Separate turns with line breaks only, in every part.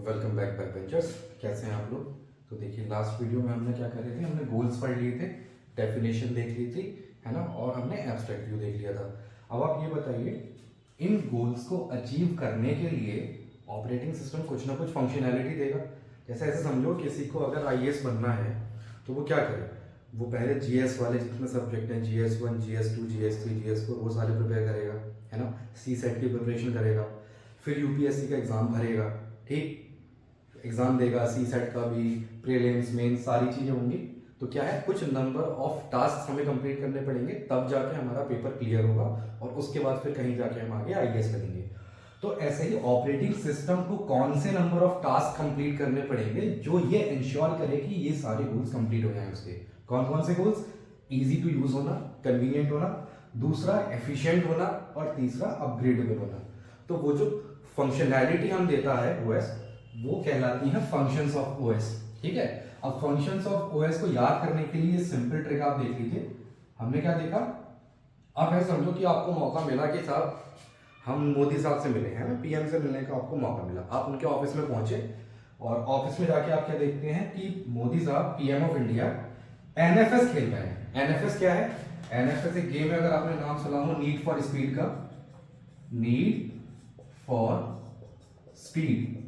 Welcome back back benchers. कैसे हैं आप लोग? तो देखिए, लास्ट वीडियो में हमने क्या कर रहे थे, हमने गोल्स पढ़ लिए थे, डेफिनेशन देख ली थी, है ना, और हमने एब्स्ट्रैक्ट व्यू देख लिया था। अब आप ये बताइए, इन गोल्स को अचीव करने के लिए ऑपरेटिंग सिस्टम कुछ ना कुछ फंक्शनैलिटी देगा। जैसे ऐसे समझो, किसी को अगर आईएएस बनना है तो वो क्या करे, वो पहले जीएस वाले जितने सब्जेक्ट हैं, GS1 GS2 GS3 GS4, वो सारे प्रिपेयर करेगा, है ना। सी सेट की प्रिपरेशन करेगा, फिर यूपीएससी का एग्ज़ाम भरेगा, ठीक, एग्जाम देगा, सी सेट का भी, प्रीलिम्स मेन सारी चीजें होंगी। तो क्या है, कुछ नंबर ऑफ टास्क हमें कंप्लीट करने पड़ेंगे, तब जाके हमारा पेपर क्लियर होगा और उसके बाद फिर कहीं जाके हम आगे आईएएस करेंगे। तो ऐसे ही ऑपरेटिंग सिस्टम को कौन से नंबर ऑफ टास्क कंप्लीट करने पड़ेंगे जो ये इंश्योर करे कि ये सारे गोल्स कंप्लीट हो जाएं उसके। कौन कौन से गोल्स? इजी टू यूज होना, कन्वीनियंट होना, दूसरा एफिशिएंट होना, और तीसरा अपग्रेडेबल होना। तो वो जो फंक्शनैलिटी हम देता है ओएस, वो कहलाती है फंक्शंस ऑफ ओएस, ठीक है। अब फंक्शंस ऑफ ओएस को याद करने के लिए सिंपल ट्रिक आप देख लीजिए। हमने क्या देखा, आप ऐसा समझो कि आपको मौका मिला कि साहब हम मोदी साहब से मिले हैं ना, पीएम से मिलने का आपको मौका मिला, आप उनके ऑफिस में पहुंचे और ऑफिस में जाके आप क्या देखते हैं कि मोदी साहब पीएम ऑफ इंडिया एनएफएस खेल रहे हैं। एनएफएस क्या है? एनएफएस एक गेम है, अगर आपने नाम सुना हो, नीड फॉर स्पीड का, नीड फॉर स्पीड,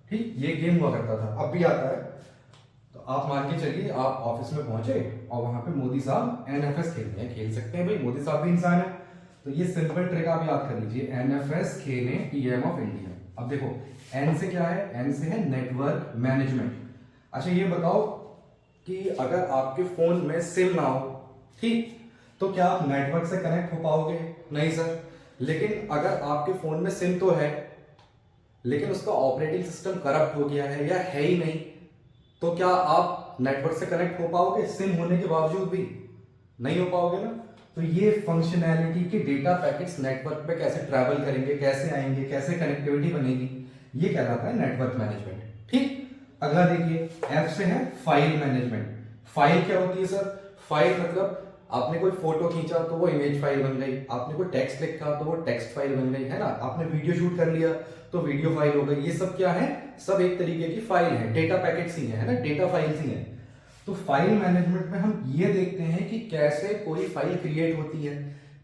ठीक, ये गेम हुआ करता था, अब भी आता है। तो आप मान के चलिए, आप ऑफिस में पहुंचे और वहां पे मोदी साहब एनएफएस खेलते हैं, खेल सकते हैं भाई, मोदी साहब भी इंसान है। तो ये सिंपल ट्रिक आप याद कर लीजिए, एनएफएस खेले पीएम ऑफ इंडिया। अब देखो, एन से क्या है? एन से है नेटवर्क मैनेजमेंट। अच्छा ये बताओ कि अगर आपके फोन में सिम ना हो, ठीक, तो क्या आप नेटवर्क से कनेक्ट हो पाओगे? नहीं सर। लेकिन अगर आपके फोन में सिम तो है, लेकिन उसका ऑपरेटिंग सिस्टम करप्ट हो गया है या है ही नहीं, तो क्या आप नेटवर्क से कनेक्ट हो पाओगे? सिम होने के बावजूद भी नहीं हो पाओगे ना। तो ये फंक्शनैलिटी के डेटा पैकेट्स नेटवर्क पे कैसे ट्रैवल करेंगे, कैसे आएंगे, कैसे कनेक्टिविटी बनेगी, ये कहलाता है नेटवर्क मैनेजमेंट, ठीक। अगला देखिए, एफ से है फाइल मैनेजमेंट। फाइल क्या होती है सर? फाइल मतलब आपने कोई फोटो खींचा तो वो इमेज फाइल बन गई, आपने कोई टेक्स्ट लिखा तो वो टेक्स्ट फाइल बन गई, है ना, आपने वीडियो शूट कर लिया तो वीडियो फाइल हो गई। ये सब क्या है? सब एक तरीके की फाइल है, डेटा पैकेट्स ही है ना, डेटा फाइल्स ही है। तो फाइल मैनेजमेंट में हम ये देखते हैं कि कैसे कोई फाइल क्रिएट होती है,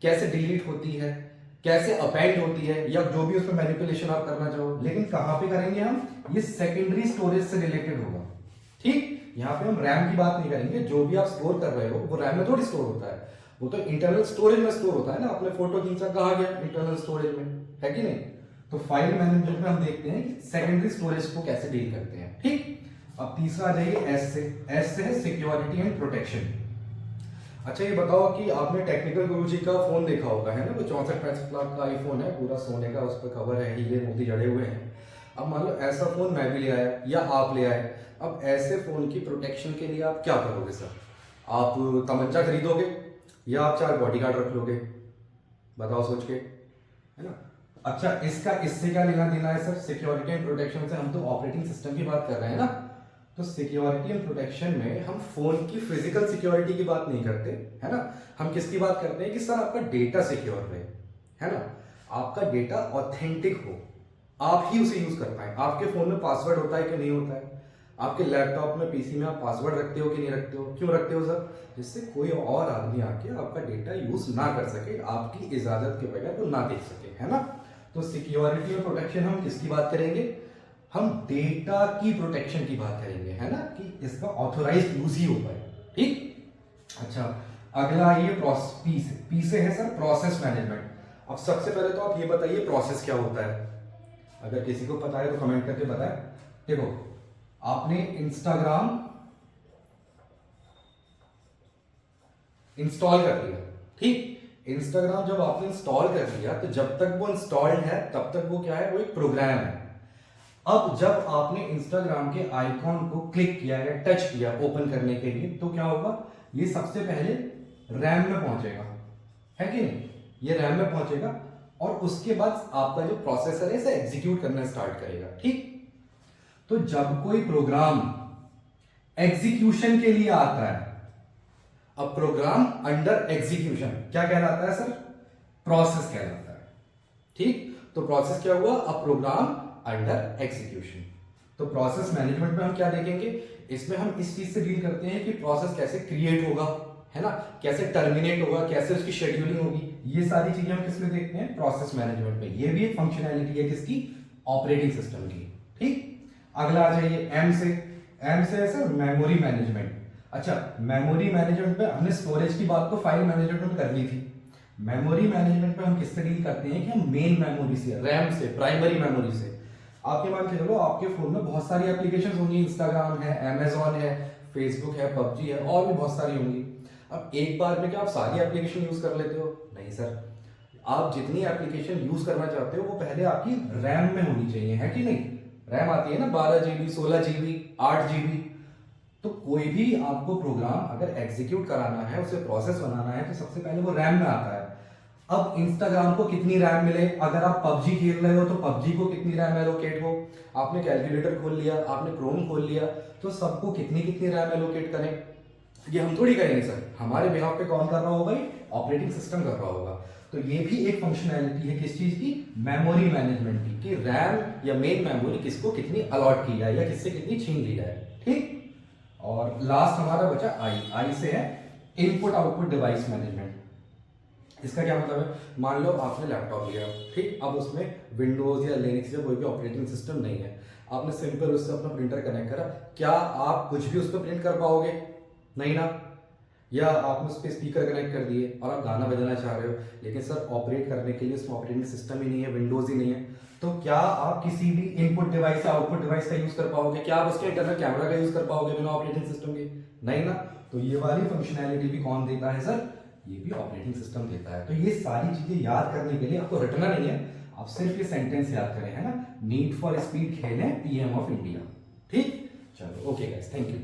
कैसे डिलीट होती है, कैसे अपेंड होती है, या जो भी उसमें मैनिपुलेशन आप करना चाहो। लेकिन कहां पे करेंगे हम? ये सेकेंडरी स्टोरेज से रिलेटेड होगा, ठीक। यहाँ पे हम रैम की बात नहीं करेंगे, जो भी आप स्टोर कर रहे हो वो रैम में थोड़ी स्टोर होता है, वो तो इंटरनल स्टोरेज में स्टोर होता है ना। आपने फोटो खींचा, कहाँ गया? इंटरनल स्टोरेज में, है कि नहीं। तो फाइल मैनेजमेंट में हम देखते हैं कि सेकेंडरी स्टोरेज को कैसे डील करते हैं, ठीक। अब तीसरा आ जाइए एस से। एस से है सिक्योरिटी एंड प्रोटेक्शन। अच्छा ये बताओ कि आपने टेक्निकल गुरुजी का फोन देखा होगा, है ना, वो 64-65 लाख का आईफोन है, पूरा सोने का, उस पर कवर है, हीरे मोती जड़े हुए हैं। अब मान लो ऐसा फोन मैं भी ले आया या आप ले आए, अब ऐसे फोन की प्रोटेक्शन के लिए आप क्या करोगे सर? आप तमंचा खरीदोगे या आप 4 बॉडीगार्ड रख लोगे? बताओ सोच के, है ना। अच्छा इसका इससे क्या लेना देना है सर? सिक्योरिटी एंड प्रोटेक्शन से हम तो ऑपरेटिंग सिस्टम की बात कर रहे हैं ना। तो सिक्योरिटी एंड प्रोटेक्शन में हम फोन की फिजिकल सिक्योरिटी की बात नहीं करते, है ना। हम किसकी बात करते हैं कि सर आपका डेटा सिक्योर रहे, है ना, आपका डेटा ऑथेंटिक हो, आप ही उसे यूज कर पाए। आपके फोन में पासवर्ड होता है कि नहीं होता है? आपके लैपटॉप में, पीसी में आप पासवर्ड रखते हो कि नहीं रखते हो? क्यों रखते हो सर? जिससे कोई और आदमी आके आपका डेटा यूज ना कर सके, आपकी इजाजत के बगैर वो ना देख सके, है ना। तो सिक्योरिटी और प्रोटेक्शन हम किसकी बात करेंगे? हम डेटा की प्रोटेक्शन की बात करेंगे, है ना, कि इसका ऑथोराइज्ड यूज ही हो पाए, ठीक। अच्छा अगला ये पी से है सर प्रोसेस मैनेजमेंट। अब सबसे पहले तो आप ये बताइए प्रोसेस क्या होता है? अगर किसी को पता है तो कमेंट करके बताएं। देखो, आपने इंस्टाग्राम इंस्टॉल कर लिया, ठीक। इंस्टाग्राम जब आपने इंस्टॉल कर लिया तो जब तक वो इंस्टॉल्ड है तब तक वो क्या है? वो एक प्रोग्राम है। अब जब आपने इंस्टाग्राम के आइकॉन को क्लिक किया या टच किया ओपन करने के लिए, तो क्या होगा? ये सबसे पहले रैम में पहुंचेगा, है कि नहीं, ये रैम में पहुंचेगा और उसके बाद आपका जो प्रोसेसर है इसे एग्जीक्यूट करना स्टार्ट करेगा, ठीक। तो जब कोई प्रोग्राम एग्जीक्यूशन के लिए आता है, अब प्रोग्राम अंडर एग्जीक्यूशन क्या कहलाता है सर? प्रोसेस कहलाता है, ठीक। तो प्रोसेस क्या हुआ? अब प्रोग्राम अंडर एग्जीक्यूशन। तो प्रोसेस मैनेजमेंट में हम क्या देखेंगे, इसमें हम इस चीज से डील करते हैं कि प्रोसेस कैसे क्रिएट होगा, है ना, कैसे टर्मिनेट होगा, कैसे उसकी शेड्यूलिंग होगी, ये सारी चीजें हम किसमें देखते हैं, प्रोसेस मैनेजमेंट में। ये भी एक फंक्शनैलिटी है किसकी, ऑपरेटिंग सिस्टम की। ठीक, अगला आ जाइए एम से। एम से है सर मेमोरी मैनेजमेंट। अच्छा, मेमोरी मैनेजमेंट पे हमने स्टोरेज की बात तो फाइल मैनेजमेंट में कर ली थी। मेमोरी मैनेजमेंट पे हम किससे डील करते हैं कि हम मेन मेमोरी से, रैम से, प्राइमरी मेमोरी से। आपके मान के चलो आपके फोन में बहुत सारी एप्लीकेशन होंगी, इंस्टाग्राम है, अमेजोन है, फेसबुक है, पबजी है, और भी बहुत सारी होंगी। अब एक बार में क्या आप सारी एप्लीकेशन यूज कर लेते हो? नहीं सर, आप जितनी एप्लीकेशन यूज करना चाहते हो वो पहले आपकी रैम में होनी चाहिए, है कि नहीं। रैम आती है ना 12 GB, 16 GB, 8 GB। तो कोई भी आपको प्रोग्राम अगर एग्जीक्यूट कराना है, उसे प्रोसेस बनाना है, तो सबसे पहले वो रैम में आता है। अब इंस्टाग्राम को कितनी रैम मिले, अगर आप पबजी खेल रहे हो तो पबजी को कितनी रैम एलोकेट हो, आपने कैलकुलेटर खोल लिया, आपने क्रोम खोल लिया, तो सबको कितनी कितनी रैम एलोकेट करें, ये हम थोड़ी करेंगे सर। हमारे बिहाफ पे कौन कर रहा होगा, ऑपरेटिंग सिस्टम कर रहा होगा। तो ये भी एक फंक्शनैलिटी है किस चीज की, मेमोरी मैनेजमेंट की, कि रैम या मेन मेमोरी किसको कितनी अलॉट की जाए या किससे कितनी छीन ली जाए। ठीक, और लास्ट हमारा बचा आई। आई से है इनपुट आउटपुट डिवाइस मैनेजमेंट। इसका क्या मतलब है, मान लो आपने लैपटॉप लिया, ठीक, अब उसमें विंडोज या लिनक्स या कोई भी ऑपरेटिंग सिस्टम नहीं है, आपने सिंपल उससे अपना प्रिंटर कनेक्ट करा, क्या आप कुछ भी उस पर प्रिंट कर पाओगे? नहीं ना। या आपने उस पर स्पीकर कनेक्ट कर दिए और आप गाना बजाना चाह रहे हो, लेकिन सर ऑपरेट करने के लिए उसमें ऑपरेटिंग सिस्टम ही नहीं है, विंडोज ही नहीं है, तो क्या आप किसी भी इनपुट डिवाइस या आउटपुट डिवाइस का यूज कर पाओगे? क्या आप उसके इंटरनल कैमरा का यूज कर पाओगे बिना ऑपरेटिंग सिस्टम के? नहीं ना। तो ये वाली फंक्शनैलिटी भी कौन देता है सर, ये भी ऑपरेटिंग सिस्टम देता है। तो ये सारी चीजें याद करने के लिए आपको रटना नहीं है, आप सिर्फ ये सेंटेंस याद करें, है ना, नीड फॉर स्पीड खेलें पीएम ऑफ इंडिया। ठीक, चलो ओके गाइस, थैंक यू।